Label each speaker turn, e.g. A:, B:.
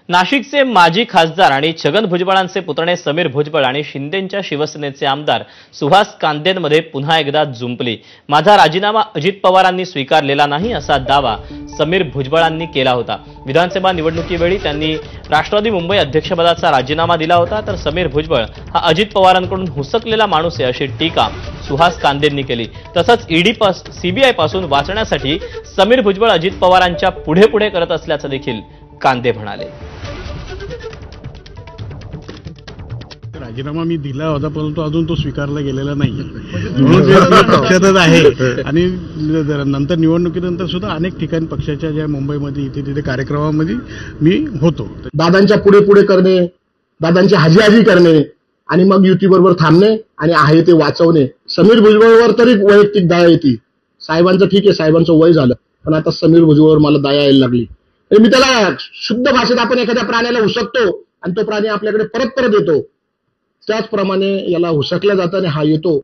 A: नाशिकचे माजी खासदार आणि छगन भुजबळांचे पुतणे समीर भुजबळ आणि शिंदेंच्या शिवसेनेचे आमदार सुहास कांदेंमध्ये पुन्हा एकदा जुंपली। माझा राजीनामा अजित पवारांनी स्वीकारलेला नाही असा दावा समीर भुजबळांनी केला होता। विधानसभा निवडणुकीवेळी त्यांनी राष्ट्रवादी मुंबई अध्यक्षपदाचा राजीनामा दिला होता, तर समीर भुजबळ हा अजित पवारांकडून हुसकलेला माणूस आहे अशी टीका सुहास कांदेंनी केली। तसंच ईडी सीबीआय पासून वाचण्यासाठी समीर भुजबळ अजित पवारांच्या पुढे पुढे करत असल्याचं देखील कांदे म्हणाले।
B: राजीनामा मी दिला होता, परंतु अजून तो स्वीकारला गेलेला नाही, पक्षातच आहे। आणि नंतर निवडणुकीनंतर सुद्धा अनेक ठिकाणी पक्षाच्या ज्या मुंबईमध्ये इथे तिथे कार्यक्रमामध्ये मी होतो।
C: दादांच्या पुढे पुढे करणे, दादांची हाजी करणे आणि मग युतीबरोबर थांबणे आणि आहे ते वाचवणे। समीर भुजबळवर तरी वैयक्तिक दया येते। साहेबांचं ठीक आहे, साहेबांचं वय झालं, पण आता समीर भुजबळवर मला दया यायला लागली। मी त्याला शुद्ध भाषेत आपण एखाद्या प्राण्याला हुसकतो आणि तो प्राणी आपल्याकडे परत येतो, त्याचप्रमाणे याला हुसकल्या जातं आणि हा येतो।